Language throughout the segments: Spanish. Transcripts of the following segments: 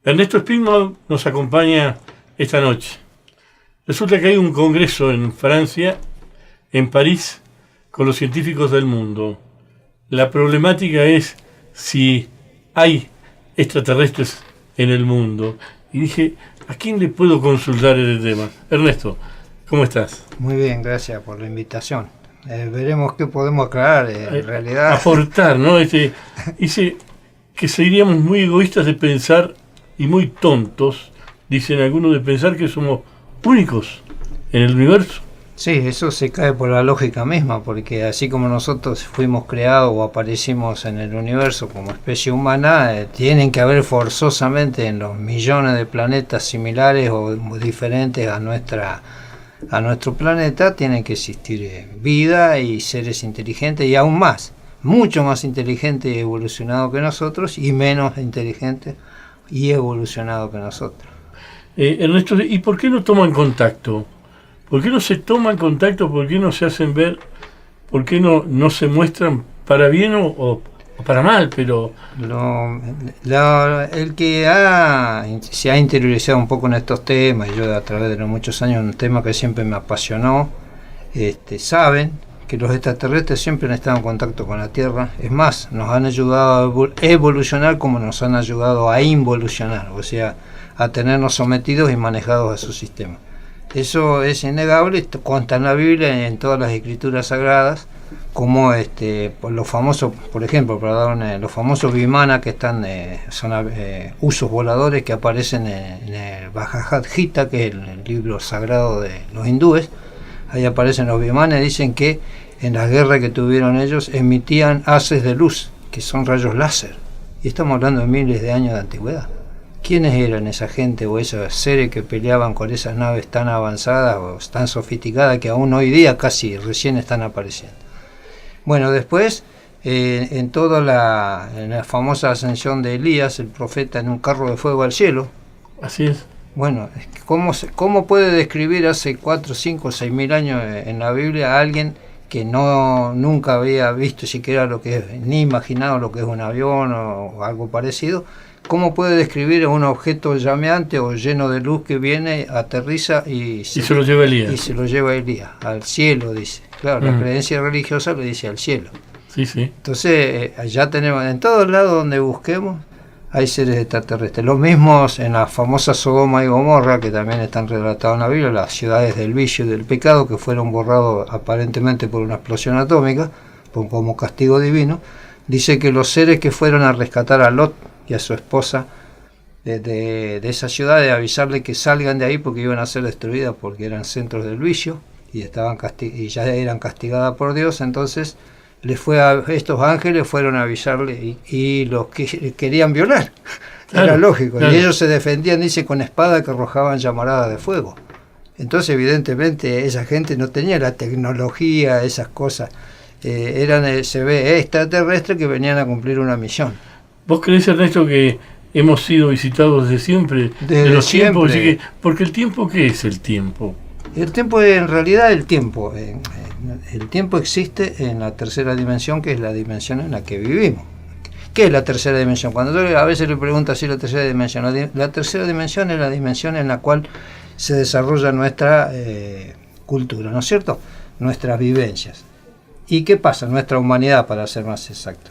Ernesto Spigman nos acompaña esta noche. Resulta que hay un congreso en Francia, en París, con los científicos del mundo. La problemática es si hay extraterrestres en el mundo. Y dije, ¿a quién le puedo consultar el tema? Ernesto, ¿cómo estás? Muy bien, gracias por la invitación. Veremos qué podemos aclarar, en realidad. Aportar, ¿no? Dice que seríamos muy egoístas de pensar y muy tontos, dicen algunos, de pensar que somos únicos en el universo. Sí, eso se cae por la lógica misma, porque así como nosotros fuimos creados o aparecimos en el universo como especie humana, tienen que haber forzosamente en los millones de planetas similares o diferentes a nuestro planeta, tienen que existir vida y seres inteligentes, y aún más, mucho más inteligentes y evolucionados que nosotros, y menos inteligentes y evolucionados que nosotros. Ernesto, ¿y por qué no toman contacto? ¿Por qué no se toman contacto? ¿Por qué no se hacen ver? ¿Por qué no se muestran para bien o para mal? Pero el que se ha interiorizado un poco en estos temas, y yo a través de los muchos años, un tema que siempre me apasionó, saben que los extraterrestres siempre han estado en contacto con la Tierra. Es más, nos han ayudado a evolucionar como nos han ayudado a involucionar, o sea, a tenernos sometidos y manejados a su sistema. Eso es innegable, consta en la Biblia y en todas las escrituras sagradas, como por los famosos, por ejemplo, los famosos Vimana, que son usos voladores que aparecen en el Bhagavad Gita, que es el libro sagrado de los hindúes. Ahí aparecen los Vimanas, dicen que en las guerras que tuvieron ellos emitían haces de luz, que son rayos láser. Y estamos hablando de miles de años de antigüedad. ¿Quiénes eran esa gente o esos seres que peleaban con esas naves tan avanzadas o tan sofisticadas que aún hoy día casi recién están apareciendo? Bueno, después, en la famosa ascensión de Elías, el profeta en un carro de fuego al cielo. Así es. Bueno, ¿cómo puede describir hace 4, 5, 6 mil años en la Biblia a alguien que nunca había visto siquiera ni imaginado lo que es un avión o algo parecido? ¿Cómo puede describir un objeto llameante o lleno de luz que viene, aterriza y se lo lleva Elías? Y se lo lleva Elías, al cielo, dice. Claro, la creencia religiosa le dice al cielo. Sí, sí. Entonces, allá tenemos, en todos lados donde busquemos, hay seres extraterrestres. Los mismos en la famosa Sodoma y Gomorra, que también están relatados en la Biblia, las ciudades del vicio y del pecado, que fueron borrados aparentemente por una explosión atómica, como castigo divino. Dice que los seres que fueron a rescatar a Lot y a su esposa de esa ciudad, de avisarle que salgan de ahí porque iban a ser destruidas porque eran centros del vicio y ya eran castigadas por Dios. Entonces estos ángeles fueron a avisarle y los que querían violar. Claro, era lógico, claro. Y ellos se defendían, dice, con espadas que arrojaban llamaradas de fuego. Entonces evidentemente esa gente no tenía la tecnología, esas cosas. Se ve extraterrestres que venían a cumplir una misión. ¿Vos creés, Ernesto, que hemos sido visitados desde siempre? Desde de los siempre. Tiempos? Porque el tiempo, ¿qué es el tiempo? El tiempo, en realidad, el tiempo existe en la tercera dimensión, que es la dimensión en la que vivimos. ¿Qué es la tercera dimensión? Cuando yo a veces le pregunto así la tercera dimensión, la tercera dimensión es la dimensión en la cual se desarrolla nuestra cultura, ¿no es cierto? Nuestras vivencias. ¿Y qué pasa? Nuestra humanidad, para ser más exacto.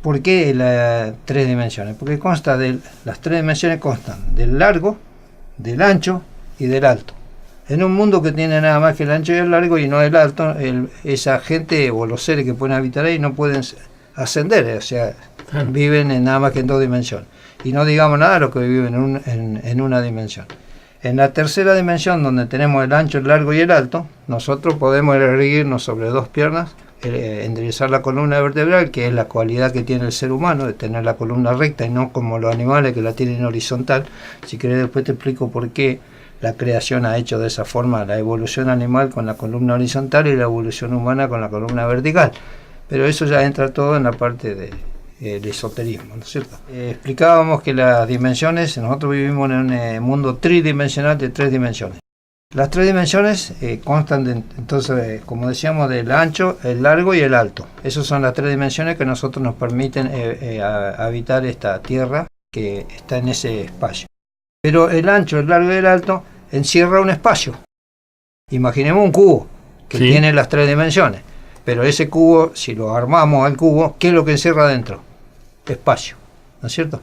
¿Por qué las tres dimensiones? Porque las tres dimensiones constan del largo, del ancho y del alto. En un mundo que tiene nada más que el ancho y el largo y no el alto, esa gente o los seres que pueden habitar ahí no pueden ascender, o sea, viven nada más que en 2 dimensiones. Y no digamos nada de lo que viven en una dimensión. En la tercera dimensión, donde tenemos el ancho, el largo y el alto, nosotros podemos erguirnos sobre 2 piernas, enderezar la columna vertebral, que es la cualidad que tiene el ser humano, de tener la columna recta y no como los animales que la tienen horizontal. Si querés después te explico por qué la creación ha hecho de esa forma la evolución animal con la columna horizontal y la evolución humana con la columna vertical. Pero eso ya entra todo en la parte del esoterismo, ¿no es cierto? Explicábamos que las dimensiones, nosotros vivimos en un mundo tridimensional de 3 dimensiones. Las 3 dimensiones constan entonces, como decíamos, del ancho, el largo y el alto. Esas son las 3 dimensiones que nosotros nos permiten habitar esta tierra que está en ese espacio. Pero el ancho, el largo y el alto encierra un espacio. Imaginemos un cubo que tiene las 3 dimensiones, pero ese cubo, si lo armamos al cubo, ¿qué es lo que encierra adentro? Espacio, ¿no es cierto?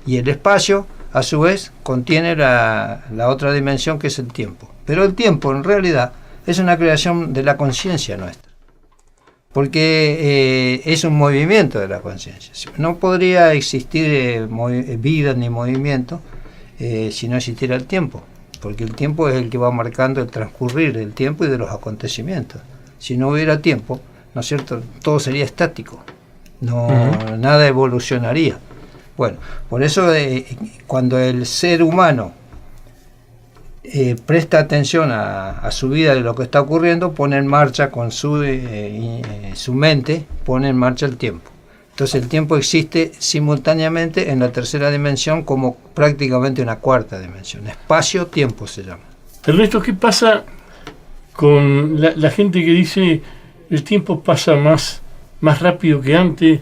Y el espacio, a su vez, contiene la otra dimensión, que es el tiempo. Pero el tiempo, en realidad, es una creación de la conciencia nuestra, porque es un movimiento de la conciencia. No podría existir vida ni movimiento si no existiera el tiempo, porque el tiempo es el que va marcando el transcurrir del tiempo y de los acontecimientos. Si no hubiera tiempo, ¿no es cierto?, todo sería estático, nada evolucionaría. Bueno, por eso cuando el ser humano presta atención a su vida, de lo que está ocurriendo, pone en marcha con su mente, pone en marcha el tiempo. Entonces el tiempo existe simultáneamente en la tercera dimensión como prácticamente una cuarta dimensión. Espacio-tiempo se llama. Ernesto, ¿qué pasa con la gente que dice el tiempo pasa más rápido que antes?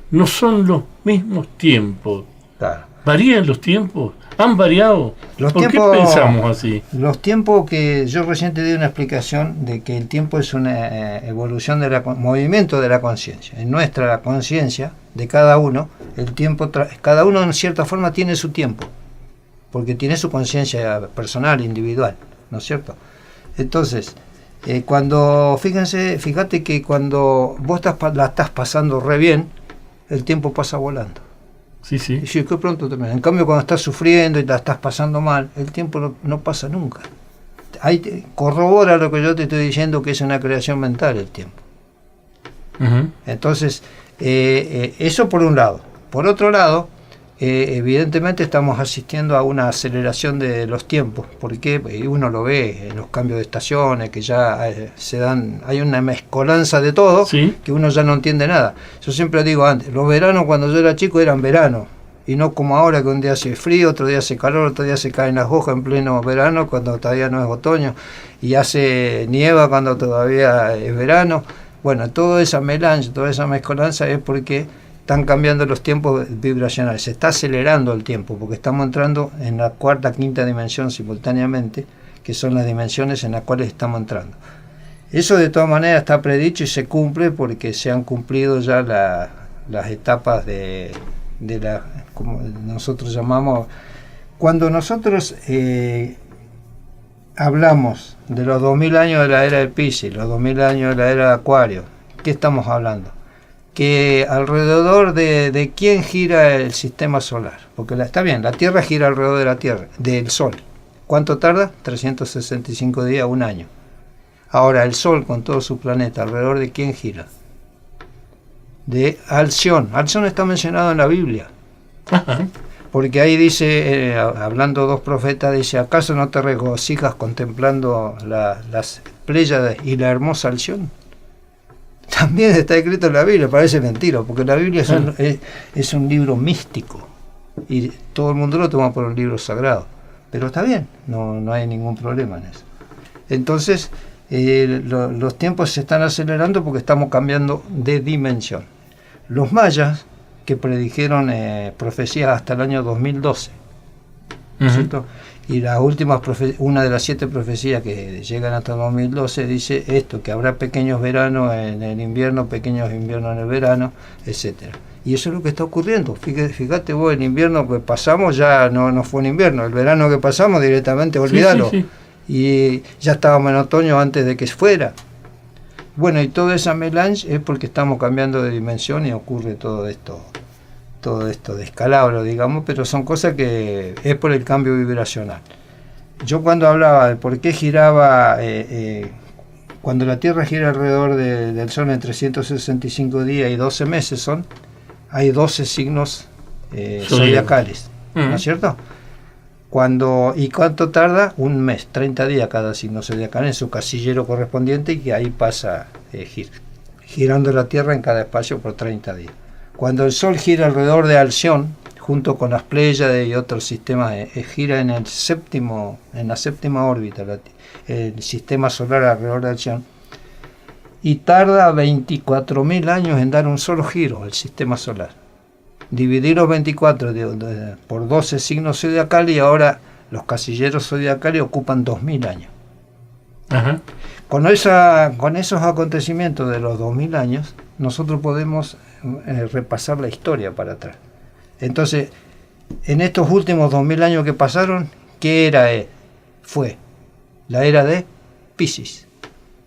No son los mismos tiempos. Claro. ¿Varían los tiempos? ¿Han variado? ¿Por qué pensamos así? Los tiempos, que yo recién te di una explicación de que el tiempo es una evolución del movimiento de la conciencia. En nuestra conciencia de cada uno, el tiempo, cada uno en cierta forma tiene su tiempo, porque tiene su conciencia personal, individual, ¿no es cierto? Entonces, fíjate que cuando vos la estás pasando re bien, el tiempo pasa volando. Sí. Y sí, que pronto termina. En cambio, cuando estás sufriendo y la estás pasando mal, el tiempo no pasa nunca. Ahí corrobora lo que yo te estoy diciendo, que es una creación mental el tiempo. Entonces, eso por un lado. Por otro lado, evidentemente estamos asistiendo a una aceleración de los tiempos, porque uno lo ve en los cambios de estaciones, que ya hay una mezcolanza de todo, que uno ya no entiende nada. Yo siempre digo antes, los veranos cuando yo era chico eran veranos, y no como ahora, que un día hace frío, otro día hace calor, otro día se caen las hojas en pleno verano cuando todavía no es otoño, y hace nieva cuando todavía es verano. Bueno, toda esa melange, toda esa mezcolanza es porque están cambiando los tiempos vibracionales, se está acelerando el tiempo, porque estamos entrando en la cuarta, quinta dimensión simultáneamente, que son las dimensiones en las cuales estamos entrando. Eso de todas maneras está predicho y se cumple, porque se han cumplido ya las etapas de la, como nosotros llamamos, cuando nosotros hablamos de los 2000 años de la era de Piscis, los 2000 años de la era de Acuario, ¿qué estamos hablando? Que alrededor de quién gira el sistema solar, porque está bien, la Tierra gira alrededor de la Tierra, del Sol. ¿Cuánto tarda? 365 días, un año. Ahora, el Sol con todo su planeta, ¿alrededor de quién gira? De Alción. Alción está mencionado en la Biblia. Porque ahí dice, hablando dos profetas, dice: ¿acaso no te regocijas contemplando las Pléyades y la hermosa Alción? También está escrito en la Biblia, parece mentira, porque la Biblia es un libro místico y todo el mundo lo toma por un libro sagrado, pero está bien, no hay ningún problema en eso. Entonces, los tiempos se están acelerando porque estamos cambiando de dimensión. Los mayas, que predijeron profecías hasta el año 2012, ¿cierto? Y las últimas una de las 7 profecías que llegan hasta el 2012 dice esto, que habrá pequeños veranos en el invierno, pequeños inviernos en el verano, etcétera. Y eso es lo que está ocurriendo. Fíjate vos, el invierno que pasamos ya no fue un invierno, el verano que pasamos directamente, olvídalo. Sí. Y ya estábamos en otoño antes de que fuera. Bueno, y toda esa melange es porque estamos cambiando de dimensión y ocurre todo esto de escalabro, digamos, pero son cosas que es por el cambio vibracional. Yo cuando hablaba de por qué giraba, cuando la Tierra gira alrededor del Sol en 365 días y 12 meses hay 12 signos zodiacales, ¿no es cierto? ¿Y cuánto tarda? Un mes, 30 días cada signo zodiacal en su casillero correspondiente, y que ahí pasa girando la Tierra en cada espacio por 30 días. Cuando el Sol gira alrededor de Alción, junto con las Pléyades y otros sistemas, gira en la séptima órbita, el sistema solar alrededor de Alción, y tarda 24.000 años en dar un solo giro al sistema solar. dividí los 24 por 12 signos zodiacales y ahora los casilleros zodiacales ocupan 2000 años. Ajá. Con esos acontecimientos de los 2000 años, nosotros podemos repasar la historia para atrás. Entonces, en estos últimos 2000 años que pasaron, ¿qué era? Fue la era de Piscis,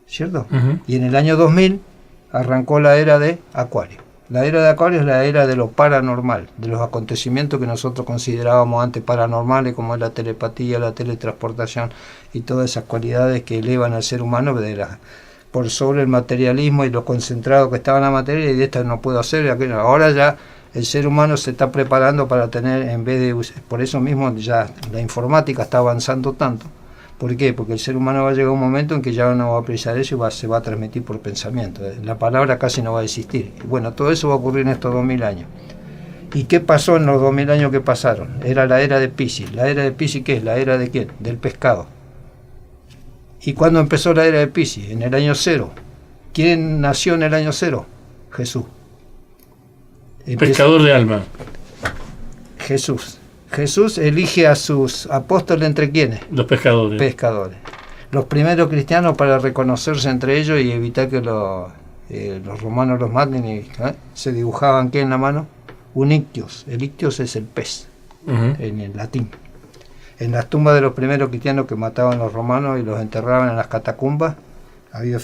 ¿cierto? Uh-huh. Y en el año 2000 arrancó la era de Acuario. La era de Acuario es la era de lo paranormal, de los acontecimientos que nosotros considerábamos antes paranormales, como la telepatía, la teletransportación y todas esas cualidades que elevan al ser humano por sobre el materialismo y lo concentrado que estaba en la materia, y de esta no puedo hacer, aquello. Ahora ya el ser humano se está preparando para tener, en vez de, por eso mismo ya la informática está avanzando tanto. ¿Por qué? Porque el ser humano va a llegar a un momento en que ya no va a apreciar eso y se va a transmitir por pensamiento. La palabra casi no va a existir. Bueno, todo eso va a ocurrir en estos 2000 años. ¿Y qué pasó en los 2000 años que pasaron? Era la era de Piscis. ¿La era de Piscis qué es? ¿La era de quién? Del pescado. ¿Y cuándo empezó la era de Piscis? En el año 0. ¿Quién nació en el año 0? Jesús. Pescador de alma. Jesús. Jesús elige a sus apóstoles entre quiénes? Los pescadores. Pescadores. Los primeros cristianos para reconocerse entre ellos y evitar que los romanos los maten. Se dibujaban ¿qué en la mano? Un ictios. El ictios es el pez, uh-huh, en el latín. En las tumbas de los primeros cristianos que mataban los romanos y los enterraban en las catacumbas, había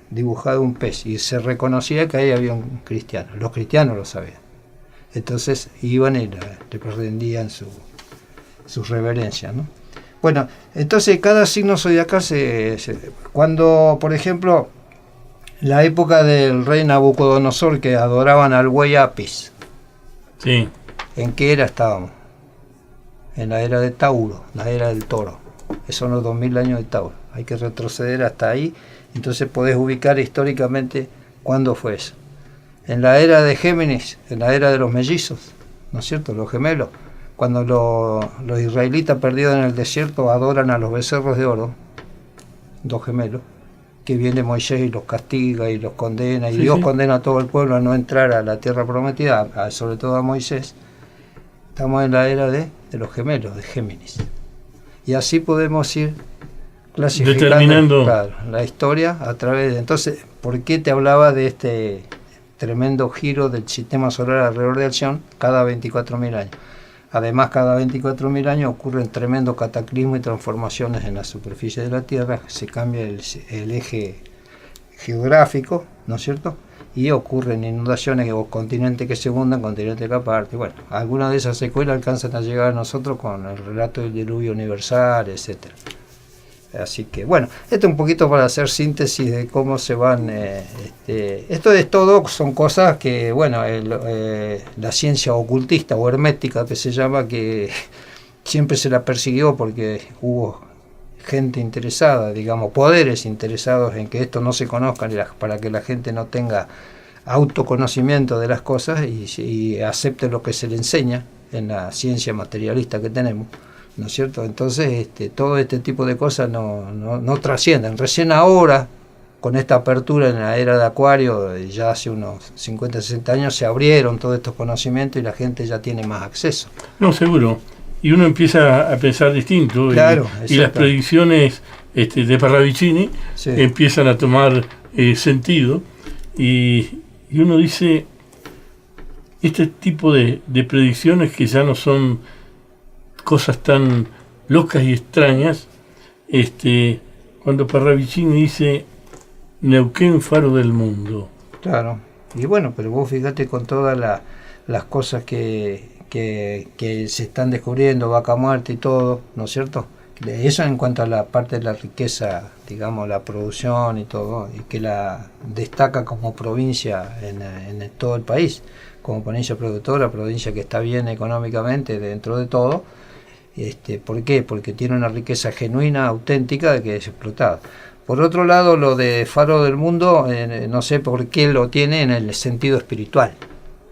dibujado un pez y se reconocía que ahí había un cristiano. Los cristianos lo sabían. Entonces iban y le rendían sus reverencias, ¿no? Bueno, entonces cada signo zodiacal cuando, por ejemplo, la época del rey Nabucodonosor, que adoraban al buey Apis. Sí. ¿En qué era estábamos? En la era de Tauro, la era del toro. Esos son los 2000 años de Tauro. Hay que retroceder hasta ahí, entonces podés ubicar históricamente cuándo fue eso. En la era de Géminis, en la era de los mellizos, ¿no es cierto?, los gemelos, cuando los israelitas perdidos en el desierto adoran a los becerros de oro, dos gemelos, que viene Moisés y los castiga y los condena, y sí, Dios condena a todo el pueblo a no entrar a la tierra prometida, sobre todo a Moisés. Estamos en la era de los gemelos, de Géminis. Y así podemos ir clasificando, determinando, claro, la historia a través de... Entonces, ¿por qué te hablaba de este tremendo giro del sistema solar alrededor de Alción cada 24.000 años? Además, cada 24.000 años ocurren tremendos cataclismos y transformaciones en la superficie de la Tierra, se cambia el eje geográfico, ¿no es cierto?, y ocurren inundaciones o continentes que se hundan, continentes que aparte. Bueno, algunas de esas secuelas alcanzan a llegar a nosotros con el relato del diluvio universal, etcétera. Así que, bueno, esto un poquito para hacer síntesis de cómo se van... esto es todo, son cosas que, bueno, la ciencia ocultista o hermética que se llama, que siempre se la persiguió porque hubo gente interesada, digamos, poderes interesados en que esto no se conozca para que la gente no tenga autoconocimiento de las cosas y acepte lo que se le enseña en la ciencia materialista que tenemos, ¿no es cierto? Entonces todo este tipo de cosas no trascienden. Recién ahora, con esta apertura en la era de Acuario, ya hace unos 50, 60 años, se abrieron todos estos conocimientos y la gente ya tiene más acceso. No, seguro. Y uno empieza a pensar distinto, claro, y las predicciones de Parravicini, sí, empiezan a tomar sentido, y uno dice, este tipo de predicciones que ya no son cosas tan locas y extrañas, cuando Parravicini dice Neuquén, faro del mundo. Claro, y bueno, pero vos fíjate con todas las cosas que se están descubriendo, Vaca Muerta y todo, ¿no es cierto? Eso en cuanto a la parte de la riqueza, digamos, la producción y todo, y que la destaca como provincia en todo el país, como provincia productora, provincia que está bien económicamente dentro de todo. ¿Por qué? Porque tiene una riqueza genuina, auténtica, que es explotada. Por otro lado, lo de Faro del Mundo, no sé por qué lo tiene en el sentido espiritual,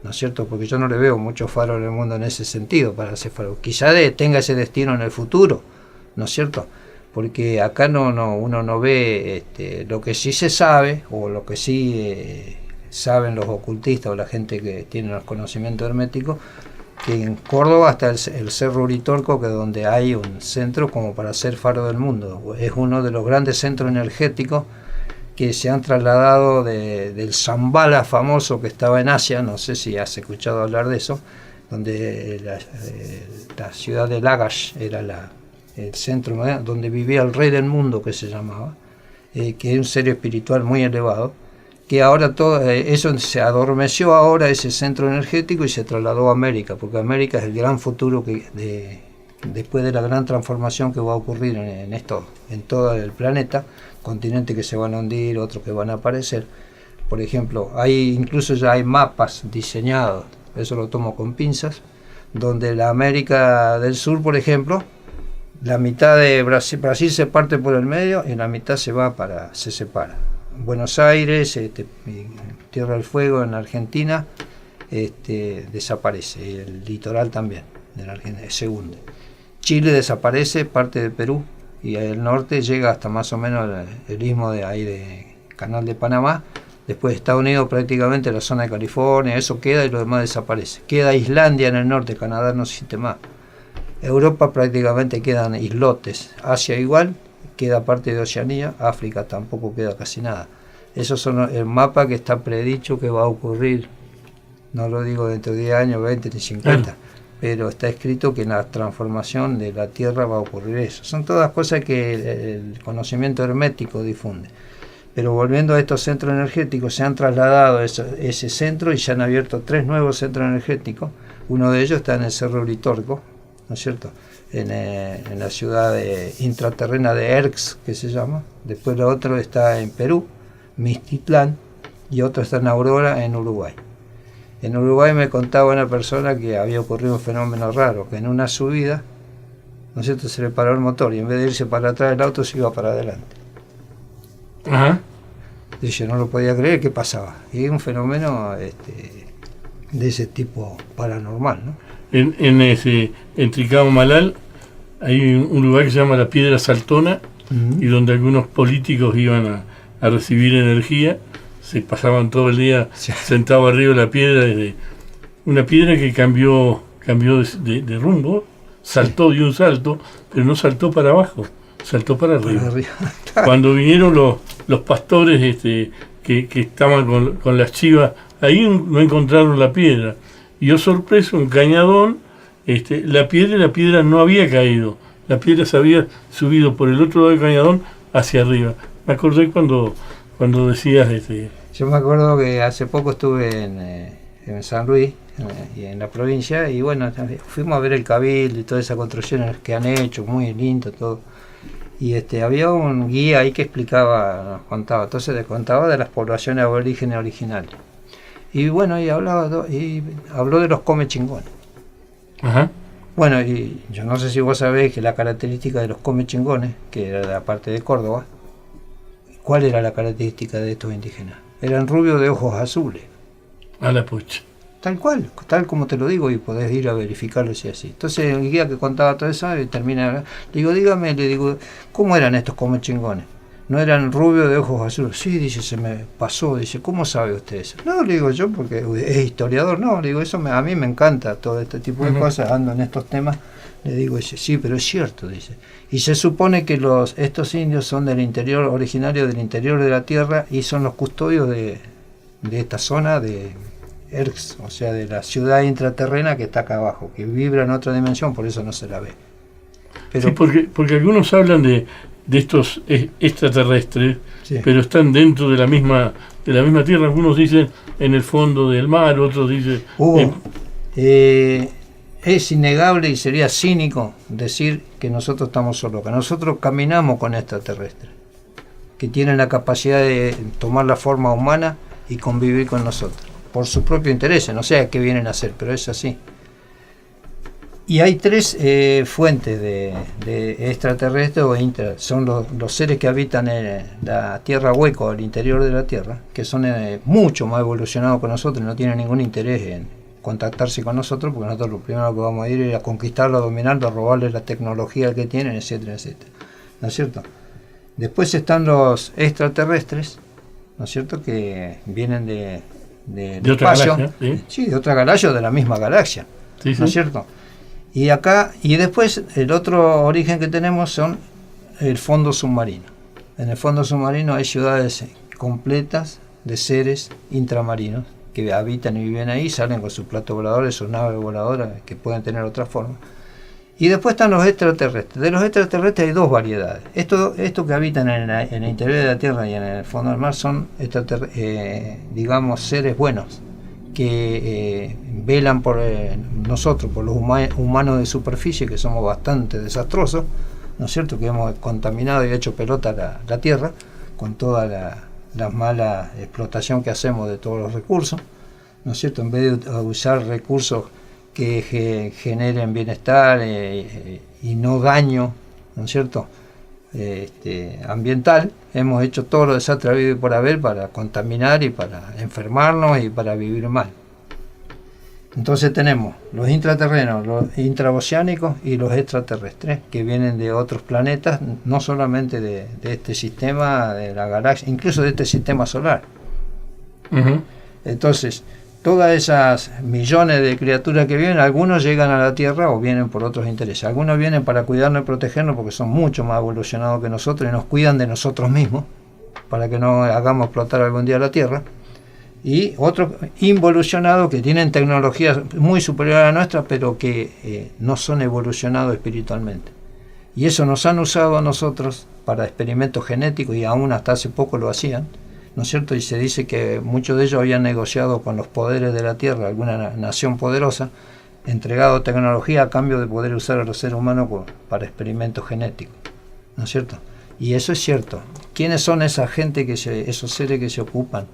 ¿no es cierto? Porque yo no le veo muchos faros en el mundo en ese sentido para hacer faro. Quizá tenga ese destino en el futuro, ¿no es cierto? Porque acá uno no ve lo que sí se sabe, o lo que sí saben los ocultistas o la gente que tiene los conocimientos herméticos, que en Córdoba está el Cerro Uritorco, que es donde hay un centro como para ser faro del mundo. Es uno de los grandes centros energéticos que se han trasladado del Zambala famoso que estaba en Asia, no sé si has escuchado hablar de eso, donde la ciudad de Lagash era el centro donde vivía el rey del mundo, que se llamaba, que es un ser espiritual muy elevado, que ahora todo eso se adormeció ahora, ese centro energético, y se trasladó a América, porque América es el gran futuro después de la gran transformación que va a ocurrir en todo el planeta, continentes que se van a hundir, otros que van a aparecer. Por ejemplo, incluso ya hay mapas diseñados, eso lo tomo con pinzas, donde la América del Sur, por ejemplo, la mitad de Brasil se parte por el medio y la mitad se separa. Buenos Aires, Tierra del Fuego en Argentina, desaparece, el litoral también de la Argentina se hunde. Chile desaparece, parte de Perú, y el norte llega hasta más o menos el istmo de Canal de Panamá. Después Estados Unidos, prácticamente la zona de California, eso queda y lo demás desaparece. Queda Islandia en el norte, Canadá no existe más. Europa prácticamente quedan islotes, Asia igual, queda parte de Oceanía, África tampoco queda casi nada. Esos son el mapa que está predicho que va a ocurrir, no lo digo dentro de 10 años, 20 ni 50, pero está escrito que en la transformación de la Tierra va a ocurrir eso. Son todas cosas que el conocimiento hermético difunde. Pero volviendo a estos centros energéticos, se han trasladado ese centro y se han abierto 3 nuevos centros energéticos. Uno de ellos está en el Cerro Uritorco, ¿no es cierto?, en la ciudad intraterrena de Erx, que se llama. Después lo otro está en Perú, Mixtitlán, y otro está en Aurora, en Uruguay. En Uruguay me contaba una persona que había ocurrido un fenómeno raro, que en una subida, ¿no es cierto?, se le paró el motor y en vez de irse para atrás del auto se iba para adelante. Ajá. Dice, no lo podía creer, ¿qué pasaba? Y es un fenómeno de ese tipo paranormal, ¿no? En Tricao Malal hay un lugar que se llama la Piedra Saltona, y donde algunos políticos iban a recibir energía, se pasaban todo el día sentados arriba de la piedra, una piedra que cambió de rumbo, saltó de un salto, pero no saltó para abajo, saltó para arriba. Cuando vinieron los pastores que estaban con las chivas, ahí no encontraron la piedra. Y oh sorpresa, un cañadón, la piedra no había caído, la piedra se había subido por el otro lado del cañadón hacia arriba. Me acordé cuando decías... Yo me acuerdo que hace poco estuve en San Luis, y en la provincia, y bueno, fuimos a ver el cabildo y todas esas construcciones que han hecho, muy lindo todo. Y había un guía ahí que nos contaba, entonces les contaba de las poblaciones aborígenes originales. Y bueno, y habló de los come chingones. Ajá. Bueno, y yo no sé si vos sabés que la característica de los come chingones, que era de la parte de Córdoba, ¿cuál era la característica de estos indígenas? Eran rubios de ojos azules. A la pucha. Tal cual, tal como te lo digo, y podés ir a verificarlo si es así. Entonces el guía que contaba todo eso y termina, le digo, ¿cómo eran estos come chingones? ¿No eran rubios de ojos azules? Sí, dice, se me pasó. Dice, ¿cómo sabe usted eso? No, le digo yo, porque es historiador. No, le digo, a mí me encanta todo este tipo de cosas, ando en estos temas. Le digo, dice, sí, pero es cierto, dice. Y se supone que estos indios son del interior, originarios del interior de la tierra, y son los custodios de esta zona de Erx, o sea, de la ciudad intraterrena que está acá abajo, que vibra en otra dimensión, por eso no se la ve. Pero, sí, porque algunos hablan de estos extraterrestres, sí, pero están dentro de la misma tierra. Algunos dicen en el fondo del mar, otros dicen... es innegable y sería cínico decir que nosotros estamos solos, que nosotros caminamos con extraterrestres, que tienen la capacidad de tomar la forma humana y convivir con nosotros, por su propio interés, no sé a qué vienen a hacer, pero es así. Y hay 3 fuentes de extraterrestres o son los seres que habitan en la tierra hueco, al interior de la tierra, que son mucho más evolucionados que nosotros y no tienen ningún interés en contactarse con nosotros, porque nosotros lo primero que vamos a ir es a conquistarlo, a dominarlo, a robarles la tecnología que tienen, etcétera, etcétera. ¿No es cierto? Después están los extraterrestres, ¿no es cierto?, que vienen del espacio. Galaxia, ¿sí? Sí, de otra galaxia o de la misma galaxia, Sí, ¿no es sí. cierto? Y acá, y después el otro origen que tenemos son el fondo submarino. En el fondo submarino hay ciudades completas de seres intramarinos que habitan y viven ahí, salen con sus platos voladores, sus naves voladoras que pueden tener otra forma. Y después están los extraterrestres. De los extraterrestres hay dos variedades. Estos que habitan en el interior de la Tierra y en el fondo del mar son digamos, seres buenos que velan por nosotros, por los humanos de superficie, que somos bastante desastrosos, ¿no es cierto? Que hemos contaminado y hecho pelota la Tierra con toda la mala explotación que hacemos de todos los recursos, ¿no es cierto? En vez de usar recursos que generen bienestar y no daño, ¿no es cierto?, ambiental, hemos hecho todo lo desastre habido y por haber para contaminar y para enfermarnos y para vivir mal. Entonces tenemos los intraterrenos, los intraoceánicos y los extraterrestres que vienen de otros planetas, no solamente de este sistema, de la galaxia, incluso de este sistema solar. Uh-huh. Entonces, todas esas millones de criaturas que viven, algunos llegan a la Tierra o vienen por otros intereses. Algunos vienen para cuidarnos y protegernos porque son mucho más evolucionados que nosotros y nos cuidan de nosotros mismos para que no hagamos explotar algún día la Tierra. Y otros involucionados que tienen tecnología muy superior a la nuestra, pero que no son evolucionados espiritualmente. Y eso nos han usado a nosotros para experimentos genéticos y aún hasta hace poco lo hacían, ¿no es cierto? Y se dice que muchos de ellos habían negociado con los poderes de la Tierra, alguna nación poderosa, entregado tecnología a cambio de poder usar a los seres humanos para experimentos genéticos, ¿no es cierto? Y eso es cierto. ¿Quiénes son esa gente, esos seres que se ocupan?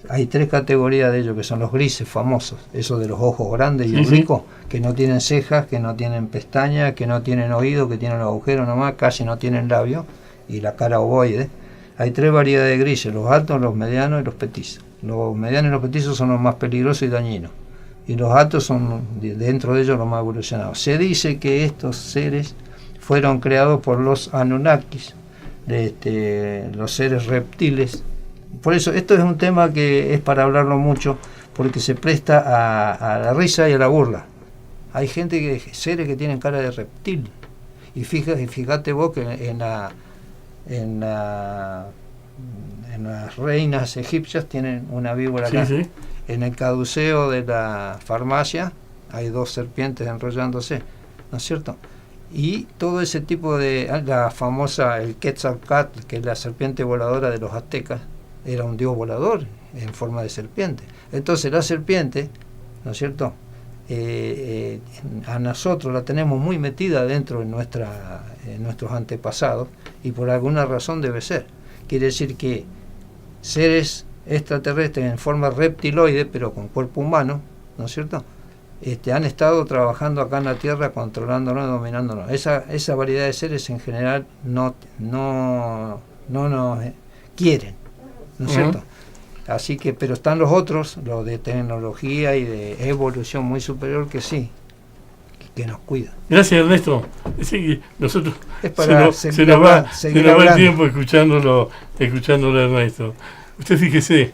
Hay tres categorías de ellos, que son los grises famosos, esos de los ojos grandes y oblicuos, que no tienen cejas, que no tienen pestañas, que no tienen oídos, que tienen los agujeros nomás, casi no tienen labios, y la cara ovoide. Hay tres variedades de grises, los altos, los medianos y los petizos. Los medianos y los petizos son los más peligrosos y dañinos, y los altos son, dentro de ellos, los más evolucionados. Se dice que estos seres fueron creados por los Anunnakis, los seres reptiles. Por eso esto es un tema que es para hablarlo mucho, porque se presta a la risa y a la burla. Hay seres que tienen cara de reptil, y fíjate vos que en las reinas egipcias tienen una víbora acá. Sí. En el caduceo de la farmacia hay dos serpientes enrollándose, ¿no es cierto? Y todo ese tipo de, la famosa, el Quetzalcóatl, que es la serpiente voladora de los aztecas, era un dios volador en forma de serpiente. Entonces la serpiente, ¿no es cierto?, a nosotros la tenemos muy metida dentro de nuestros antepasados, y por alguna razón debe ser. Quiere decir que seres extraterrestres en forma reptiloide, pero con cuerpo humano, ¿no es cierto?, han estado trabajando acá en la Tierra, controlándonos, dominándonos. Esa variedad de seres en general no nos quieren, ¿no es cierto? Así que, pero están los otros, los de tecnología y de evolución muy superior, que sí, que nos cuidan. Gracias, Ernesto. Sí, nosotros Es para se nos va el tiempo escuchándolo, Ernesto. Usted fíjese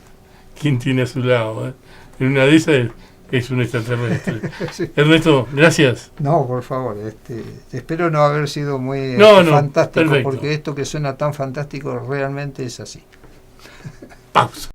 quién tiene a su lado, ¿eh? En una de esas es un extraterrestre. Sí. Ernesto, gracias. No, por favor, espero no haber sido muy fantástico, perfecto. Porque esto que suena tan fantástico realmente es así. Pausa.